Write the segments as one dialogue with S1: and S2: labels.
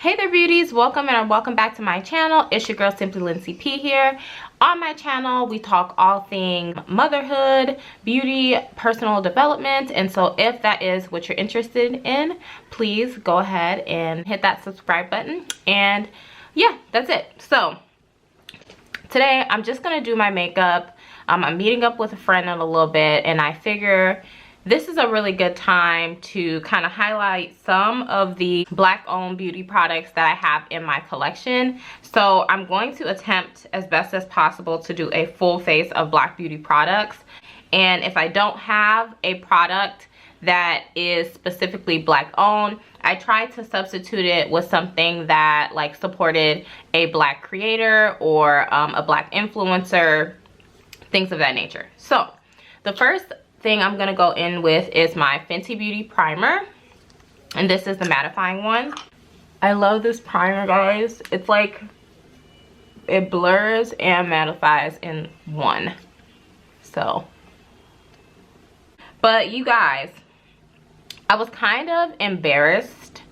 S1: Hey there beauties, welcome back to my channel. It's your girl Simply Lincy P here. On my channel we talk all things motherhood, beauty, personal development, and so if that is what you're interested in, please go ahead and hit that subscribe button. And yeah, that's it. So today I'm just gonna do my makeup. I'm meeting up with a friend in a little bit, and I figure this is a really good time to kind of highlight some of the Black owned beauty products that I have in my collection. So I'm going to attempt as best as possible to do a full face of Black beauty products. And if I don't have a product that is specifically Black owned, I try to substitute it with something that like supported a Black creator or a Black influencer, things of that nature. So the first thing I'm gonna go in with is my Fenty Beauty primer, and this is the mattifying one. I love this primer, guys. It's like it blurs and mattifies in one. So, but you guys, I was kind of embarrassed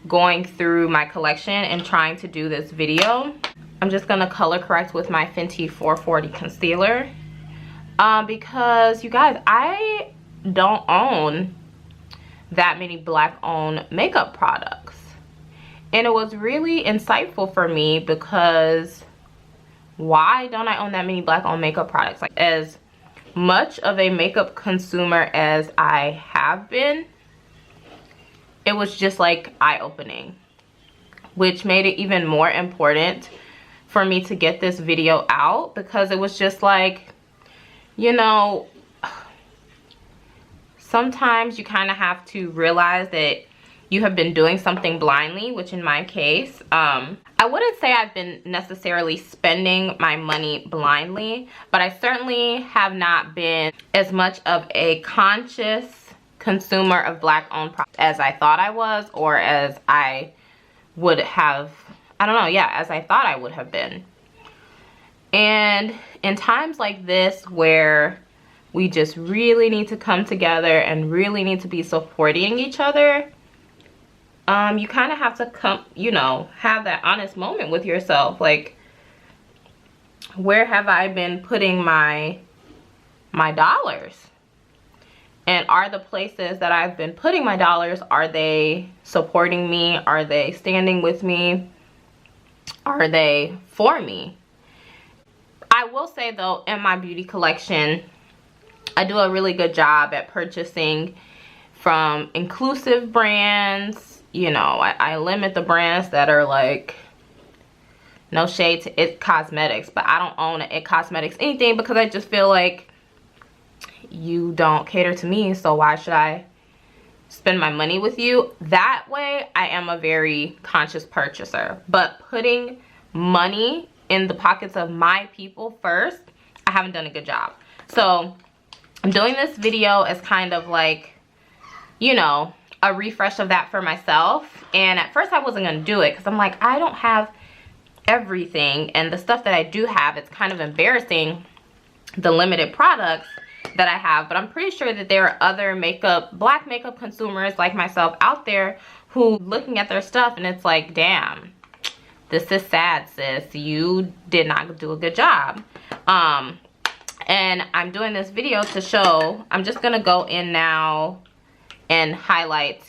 S1: going through my collection and trying to do this video. I'm just gonna color correct with my Fenty 440 concealer. Because you guys, I don't own that many Black owned makeup products, and it was really insightful for me because why don't I own that many Black owned makeup products? Like, as much of a makeup consumer as I have been, it was just like eye-opening, which made it even more important for me to get this video out, because it was just like, you know, sometimes you kind of have to realize that you have been doing something blindly, which in my case, I wouldn't say I've been necessarily spending my money blindly, but I certainly have not been as much of a conscious consumer of Black owned products as I thought I was, or as I would have, I don't know, yeah, as I thought I would have been. And in times like this where we just really need to come together and really need to be supporting each other, you kind of have to come, you know, have that honest moment with yourself. Like, where have I been putting my dollars? And are the places that I've been putting my dollars, are they supporting me? Are they standing with me? Are they for me? I will say though, in my beauty collection, I do a really good job at purchasing from inclusive brands. You know, I limit the brands that are like, no shade to It Cosmetics, but I don't own an It Cosmetics anything because I just feel like you don't cater to me, so why should I spend my money with you? That way, I am a very conscious purchaser, but putting money in the pockets of my people first, I haven't done a good job. So I'm doing this video as kind of like, you know, a refresh of that for myself. And at first I wasn't gonna do it because I'm like, I don't have everything, and the stuff that I do have, it's kind of embarrassing, the limited products that I have. But I'm pretty sure that there are other Black makeup consumers like myself out there who looking at their stuff and it's like, damn, this is sad, sis. You did not do a good job. And I'm doing this video to show, I'm just gonna go in now and highlight,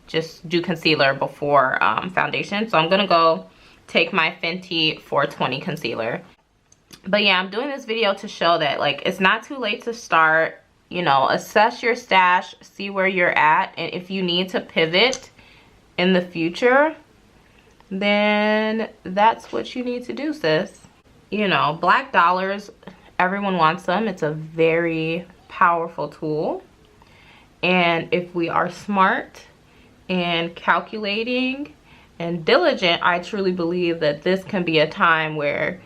S1: just do concealer before foundation. So I'm gonna go take my Fenty 420 concealer. But yeah, I'm doing this video to show that like, it's not too late to start. You know, assess your stash, see where you're at, and if you need to pivot in the future, then that's what you need to do, sis. You know, Black dollars, everyone wants them. It's a very powerful tool, and if we are smart and calculating and diligent, I truly believe that this can be a time where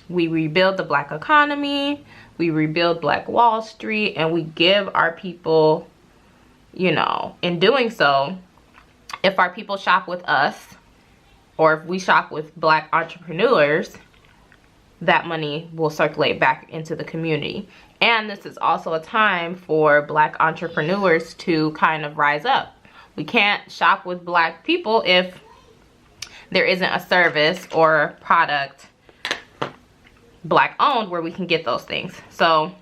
S1: we rebuild the Black economy, we rebuild Black Wall Street, and we give our people, you know, in doing so, if our people shop with us, or if we shop with Black entrepreneurs, that money will circulate back into the community. And this is also a time for Black entrepreneurs to kind of rise up. we can't shop with black people if there isn't a service or product black owned where we can get those things. So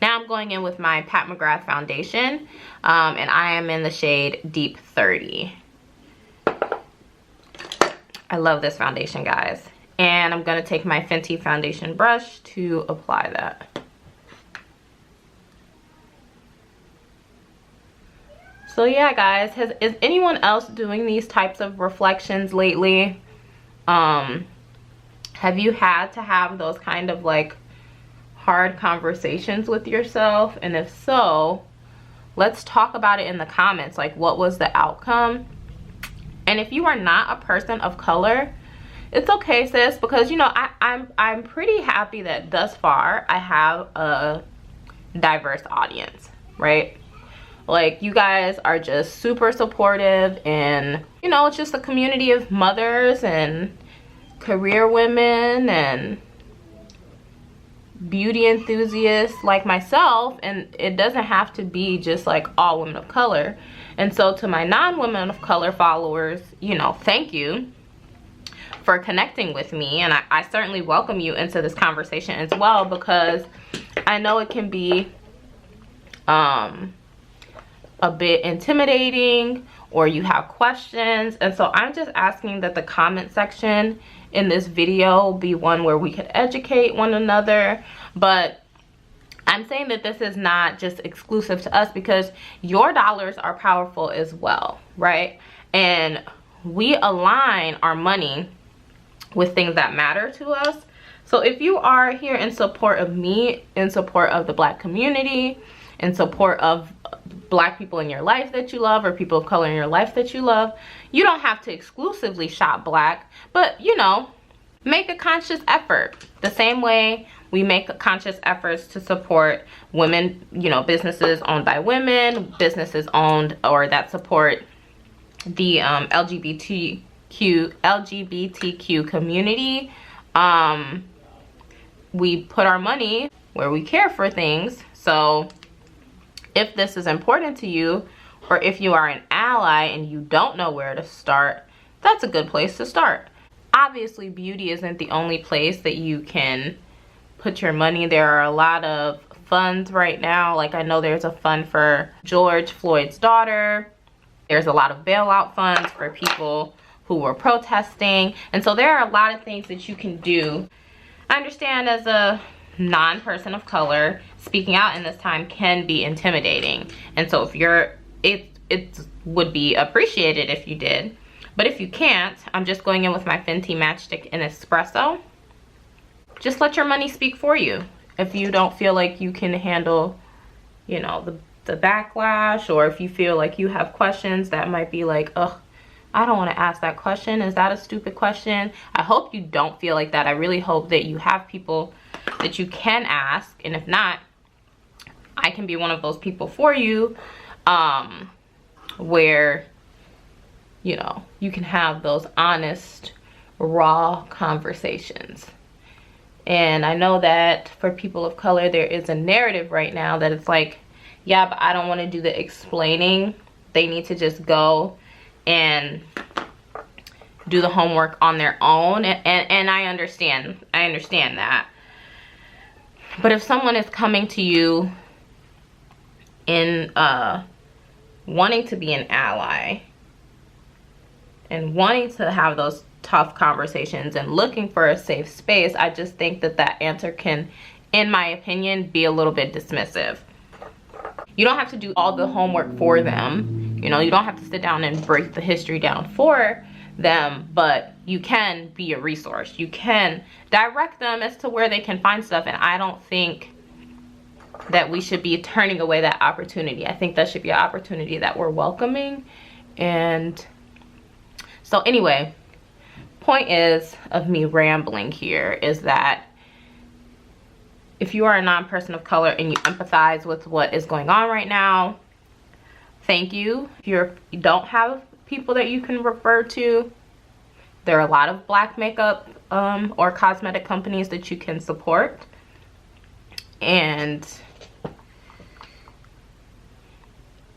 S1: now I'm going in with my Pat McGrath foundation, and I am in the shade Deep 30. I love this foundation, guys. And I'm gonna take my Fenty foundation brush to apply that. So yeah, guys, is anyone else doing these types of reflections lately? Have you had to have those kind of like hard conversations with yourself? And if so, let's talk about it in the comments. Like, what was the outcome? And if you are not a person of color, it's okay, sis, because you know I'm pretty happy that thus far I have a diverse audience, right? Like, you guys are just super supportive, and you know, it's just a community of mothers and career women and beauty enthusiasts like myself, and it doesn't have to be just like all women of color. And so to my non-women of color followers, you know, thank you for connecting with me, and I certainly welcome you into this conversation as well, because I know it can be a bit intimidating, or you have questions. And so I'm just asking that the comment section in this video be one where we could educate one another. But I'm saying that this is not just exclusive to us, because your dollars are powerful as well, right? And we align our money with things that matter to us. So if you are here in support of me, in support of the black community, in support of black people in your life that you love, or people of color in your life that you love, you don't have to exclusively shop black, but you know, make a conscious effort. The same way we make conscious efforts to support women, you know, businesses owned by women, businesses owned or that support the LGBTQ community. We put our money where we care for things. So if this is important to you, or if you are an ally and you don't know where to start, that's a good place to start. Obviously, beauty isn't the only place that you can put your money. There are a lot of funds right now. Like, I know there's a fund for George Floyd's daughter. There's a lot of bailout funds for people who were protesting. And so there are a lot of things that you can do. I understand, as a non-person of color, speaking out in this time can be intimidating. And so if you're, it would be appreciated if you did. But if you can't, I'm just going in with my Fenty Matchstick in Espresso. Just let your money speak for you. If you don't feel like you can handle, you know, the backlash, or if you feel like you have questions that might be like, ugh, I don't want to ask that question. Is that a stupid question? I hope you don't feel like that. I really hope that you have people that you can ask. And if not, I can be one of those people for you, where, you know, you can have those honest, raw conversations. And I know that for people of color, there is a narrative right now that it's like, yeah, but I don't want to do the explaining. They need to just go and do the homework on their own. And I understand that. But if someone is coming to you in wanting to be an ally and wanting to have those tough conversations and looking for a safe space, I just think that that answer can, in my opinion, be a little bit dismissive. You don't have to do all the homework for them. You know, you don't have to sit down and break the history down for them, but you can be a resource. You can direct them as to where they can find stuff. And I don't think that we should be turning away that opportunity. I think that should be an opportunity that we're welcoming. And so anyway, point is of me rambling here is that if you are a non-person of color and you empathize with what is going on right now, thank you. If you don't have people that you can refer to, there are a lot of black makeup or cosmetic companies that you can support. And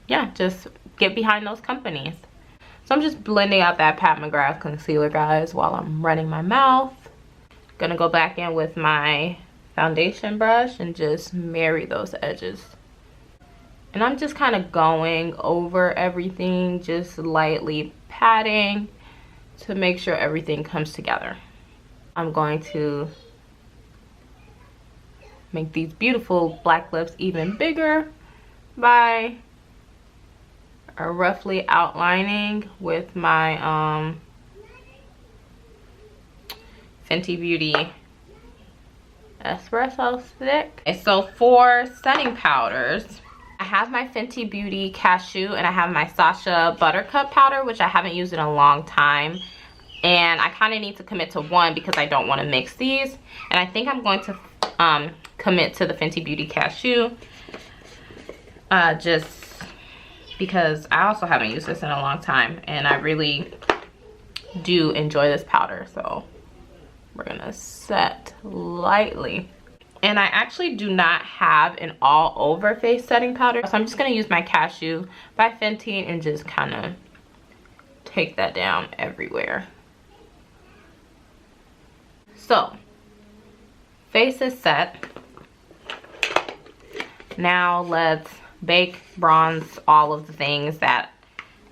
S1: yeah, just get behind those companies. So I'm just blending out that Pat McGrath concealer, guys, while I'm running my mouth. Gonna go back in with my foundation brush and just marry those edges. And I'm just kind of going over everything, just lightly patting to make sure everything comes together. I'm going to make these beautiful black lips even bigger by roughly outlining with my Fenty Beauty espresso stick. Okay, so for setting powders, I have my Fenty Beauty cashew and I have my Sacha Buttercup powder, which I haven't used in a long time. And I kind of need to commit to one because I don't want to mix these. And I think I'm going to commit to the Fenty Beauty cashew. Just because I also haven't used this in a long time. And I really do enjoy this powder. So we're going to set lightly. And I actually do not have an all over face setting powder. So I'm just going to use my cashew by Fenty and just kind of take that down everywhere. So, face is set. Now let's bake, bronze, all of the things that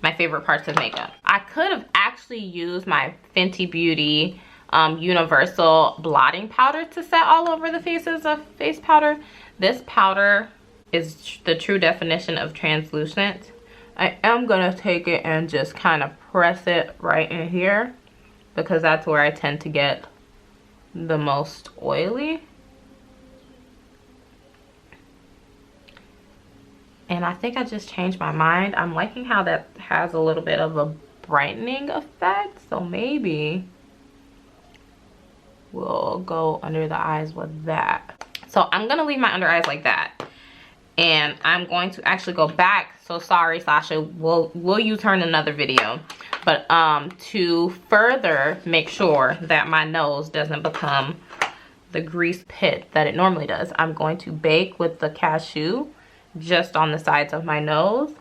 S1: my favorite parts of makeup. I could have actually used my Fenty Beauty universal blotting powder to set all over the faces of face powder. This powder is the true definition of translucent. I am gonna take it and just kind of press it right in here because that's where I tend to get the most oily. And I think I just changed my mind. I'm liking how that has a little bit of a brightening effect, so maybe we'll go under the eyes with that. So I'm gonna leave my under eyes like that, and I'm going to actually go back. So sorry, Sasha, we'll use her in another video, but to further make sure that my nose doesn't become the grease pit that it normally does, I'm going to bake with the cashew just on the sides of my nose.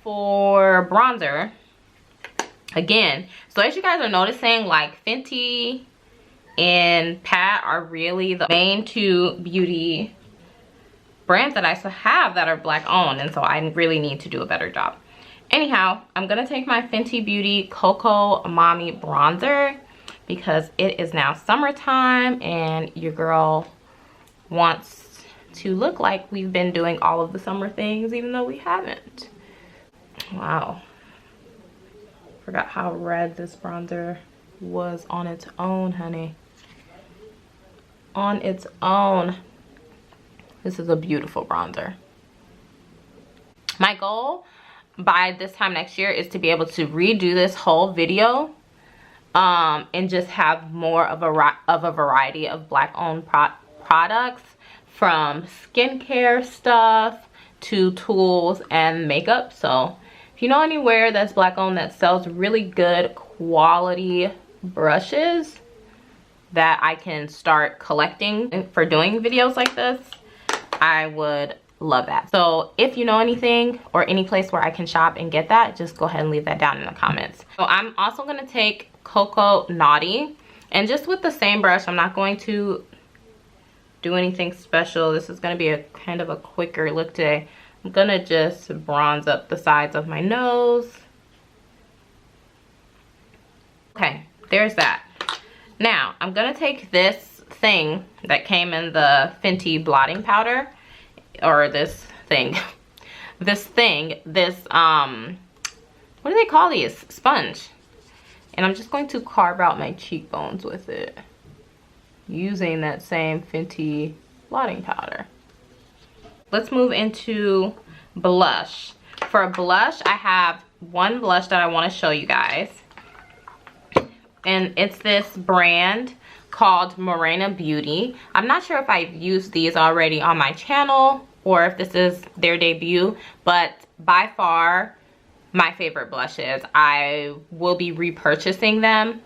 S1: For bronzer, again, so as you guys are noticing, like Fenty and Pat are really the main two beauty brands that I have that are black owned, and so I really need to do a better job. Anyhow, I'm gonna take my Fenty Beauty Coco Mami bronzer because it is now summertime and your girl wants to look like we've been doing all of the summer things even though we haven't. Wow, forgot how red this bronzer was on its own, honey. On its own. This is a beautiful bronzer. My goal by this time next year is to be able to redo this whole video and just have more of a variety of black owned products, from skincare stuff to tools and makeup. So if you know anywhere that's black owned that sells really good quality brushes that I can start collecting for doing videos like this, I would love that. So if you know anything or any place where I can shop and get that, just go ahead and leave that down in the comments. So I'm also going to take Cocoa Naughty, and just with the same brush, I'm not going to do anything special. This is going to be a kind of a quicker look today. I'm going to just bronze up the sides of my nose. Okay, there's that. Now I'm going to take this thing that came in the Fenty blotting powder, or this thing, what do they call these? Sponge. And I'm just going to carve out my cheekbones with it using that same Fenty blotting powder. Let's move into blush. For a blush, I have one blush that I want to show you guys, and it's this brand called Marena Beaute. I'm not sure if I've used these already on my channel or if this is their debut, but by far my favorite blushes. I will be repurchasing them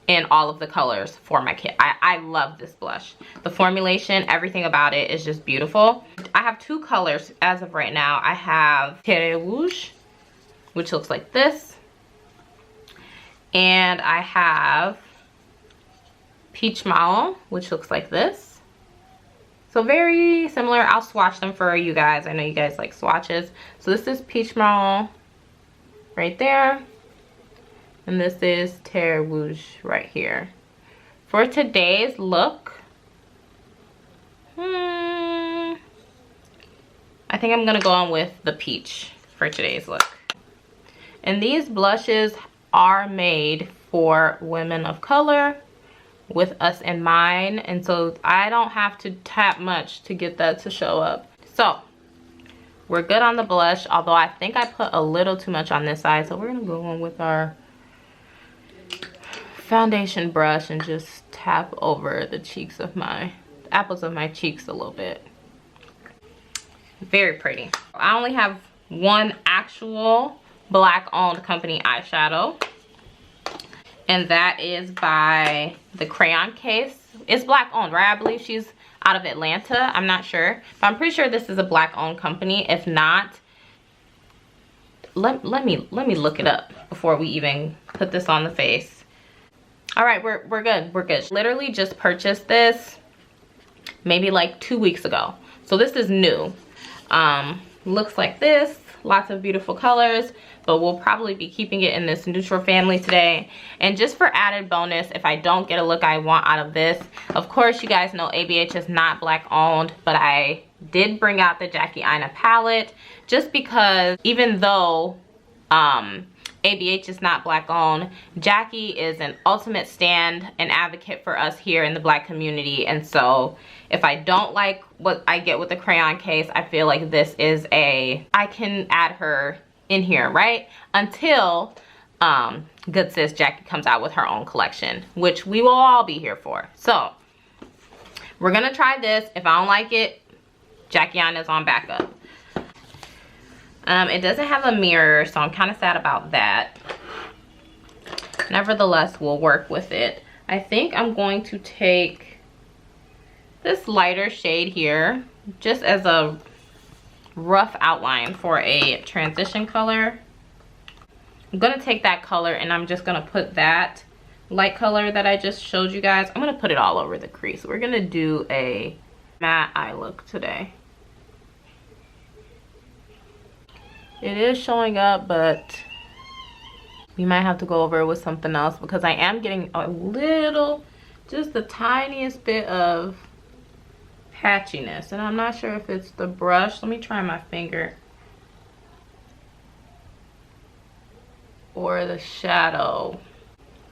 S1: in all of the colors for my kit. I love this blush. The formulation, everything about it is just beautiful. I have 2 colors as of right now. I have Terre Rouge, which looks like this. And I have Peach Marron, which looks like this. So very similar. I'll swatch them for you guys. I know you guys like swatches. So this is Peach Marron right there. And this is Terre Rouge right here. For today's look, I think I'm gonna go on with the peach for today's look. And these blushes are made for women of color with us in mind. And so I don't have to tap much to get that to show up. So we're good on the blush, although I think I put a little too much on this side. So we're gonna go on with our foundation brush and just tap over the cheeks of my apples of my cheeks a little bit. Very pretty. I only have one actual black owned company eyeshadow, and that is by the Crayon Case. It's black owned, right? I believe she's out of Atlanta. I'm not sure, but I'm pretty sure this is a black owned company. If not, let me look it up before we even put this on the face. All right, we're good. We're good. Literally just purchased this maybe like 2 weeks ago. So this is new. Looks like this. Lots of beautiful colors, but we'll probably be keeping it in this neutral family today. And just for added bonus, if I don't get a look I want out of this, of course you guys know ABH is not black owned, but I did bring out the Jackie Aina palette just because even though ABH is not black owned, Jackie is an ultimate stand and advocate for us here in the black community. And so if I don't like what I get with the Crayon Case, I feel like this is I can add her in here, right? Until good sis Jackie comes out with her own collection, which we will all be here for. So we're gonna try this. If I don't like it, Jackie Aina's on backup. It doesn't have a mirror, so I'm kind of sad about that. Nevertheless, we'll work with it. I think I'm going to take this lighter shade here just as a rough outline for a transition color. I'm going to take that color and I'm just going to put that light color that I just showed you guys. I'm going to put it all over the crease. We're going to do a matte eye look today. It is showing up, but we might have to go over it with something else because I am getting a little, just the tiniest bit of patchiness. And I'm not sure if it's the brush. Let me try my finger. Or the shadow.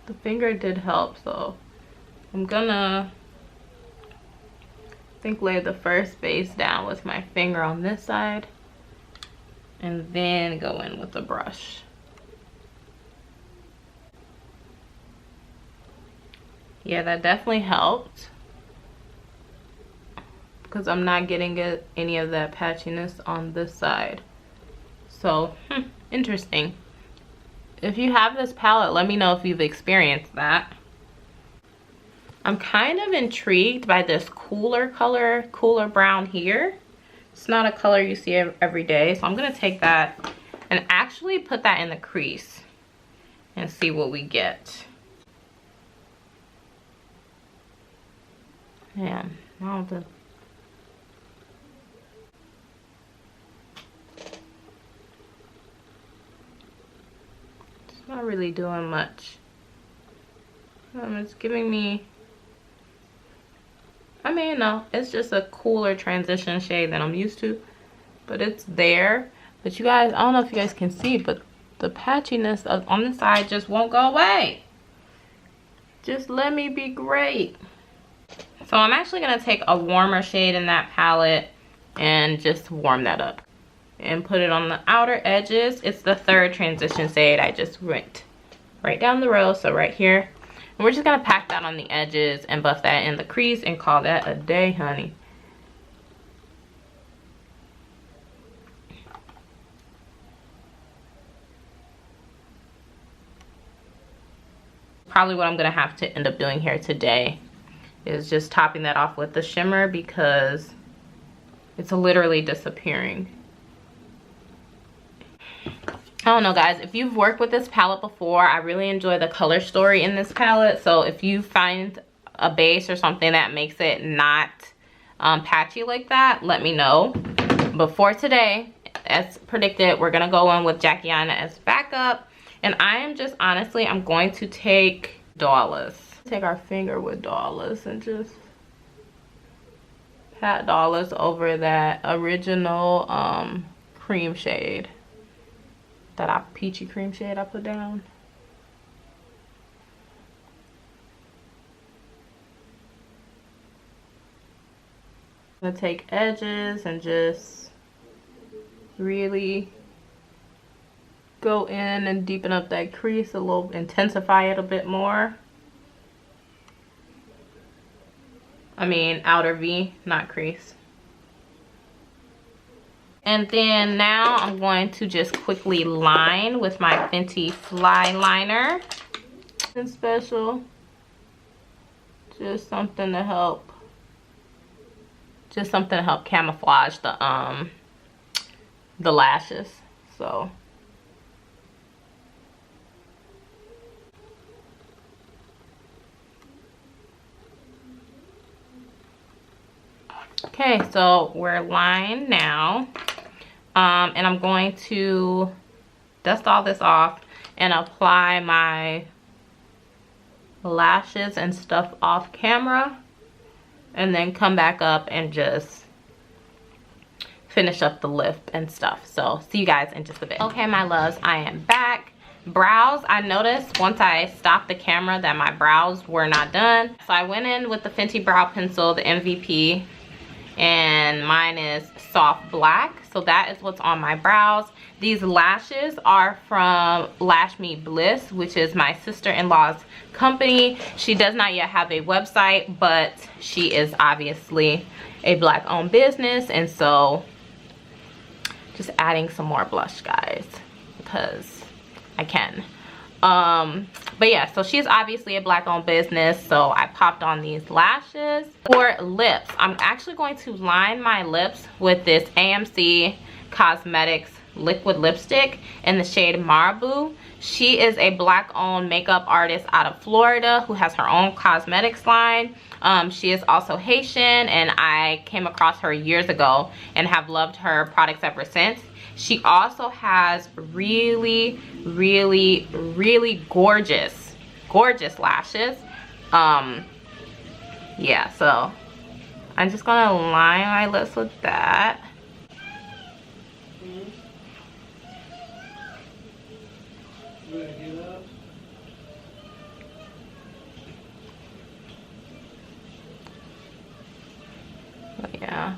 S1: The finger did help, so I'm gonna, I think, lay the first base down with my finger on this side. And then go in with the brush. Yeah, that definitely helped. Because I'm not getting any of that patchiness on this side. So, interesting. If you have this palette, let me know if you've experienced that. I'm kind of intrigued by this cooler color, cooler brown here. It's not a color you see every day, so I'm gonna take that and actually put that in the crease and see what we get. Yeah, now the it's not really doing much. It's giving me, I mean, no, it's just a cooler transition shade than I'm used to, but it's there. But you guys, I don't know if you guys can see, but the patchiness on the side just won't go away. Just let me be great. So I'm actually gonna take a warmer shade in that palette and just warm that up and put it on the outer edges. It's the third transition shade I just went right down the row, so right here. And we're just gonna pack that on the edges and buff that in the crease and call that a day, honey. probably what I'm gonna have to end up doing here today, is just topping that off with the shimmer because it's literally disappearing. I don't know, guys, if you've worked with this palette before, I really enjoy the color story in this palette. So if you find a base or something that makes it not patchy like that, let me know. But for today, as predicted, we're gonna go in with Jackie Aina as backup. And I am just, honestly, I'm going to take Dollars. Take our finger with Dollars and just pat Dollars over that original cream shade. That peachy cream shade I put down. I'm gonna take edges and just really go in and deepen up that crease a little, intensify it a bit more. I mean outer V, not crease. And then now I'm going to just quickly line with my Fenty Fly Liner. And special, just something to help camouflage the lashes. So okay, so we're lined now. And I'm going to dust all this off and apply my lashes and stuff off camera, and then come back up and just finish up the lip and stuff. So see you guys in just a bit. Okay, my loves, I am back. Brows, I noticed once I stopped the camera that my brows were not done. So I went in with the Fenty Brow Pencil, the MVP, and mine is soft black. So that is what's on my brows. These lashes are from lashmebliss, which is my sister-in-law's company. She does not yet have a website, but she is obviously a black-owned business, and so just adding some more blush, guys, because I can. But yeah, so she's obviously a black-owned business, so I popped on these lashes. For lips, I'm actually going to line my lips with this AMC Cosmetics liquid lipstick in the shade Marabou. She is a black-owned makeup artist out of Florida who has her own cosmetics line. She is also Haitian, and I came across her years ago and have loved her products ever since. She also has really, really, really gorgeous lashes. Yeah, so I'm just gonna line my lips with that. Yeah.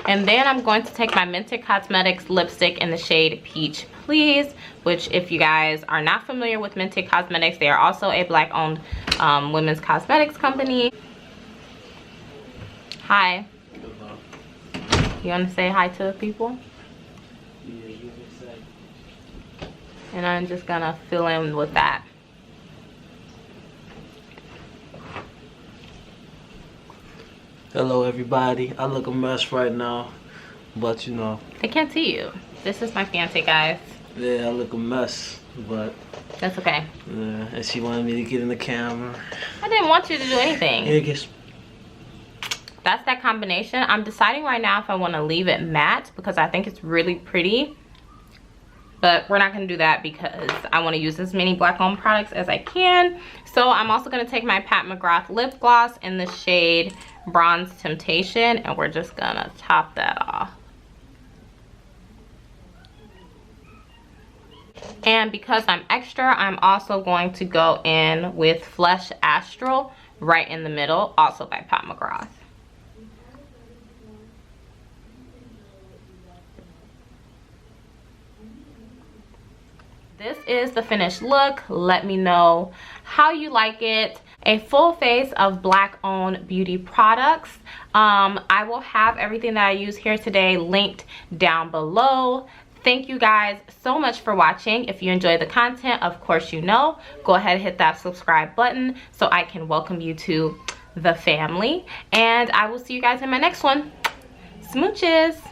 S1: And then I'm going to take my Mented Cosmetics lipstick in the shade Peach Please, which, if you guys are not familiar with Mented Cosmetics, they are also a black-owned women's cosmetics company. Hi. You want to say hi to the people? Yeah, you can say. And I'm just gonna fill in with that.
S2: Hello everybody. I look a mess right now, but you know.
S1: They can't see you. This is my fiance, guys.
S2: Yeah, I look a mess, but.
S1: That's okay.
S2: Yeah, and she wanted me to get in the camera.
S1: I didn't want you to do anything.
S2: Yeah, I guess.
S1: That's that combination. I'm deciding right now if I want to leave it matte because I think it's really pretty. But we're not going to do that because I want to use as many black-owned products as I can. So I'm also going to take my Pat McGrath lip gloss in the shade Bronze Temptation, and we're just going to top that off. And because I'm extra, I'm also going to go in with Flesh Astral right in the middle, also by Pat McGrath. This is the finished look. Let me know how you like it. A full face of black-owned beauty products. I will have everything that I use here today linked down below. Thank you guys so much for watching. If you enjoy the content, of course you know, go ahead and hit that subscribe button so I can welcome you to the family. And I will see you guys in my next one. Smooches!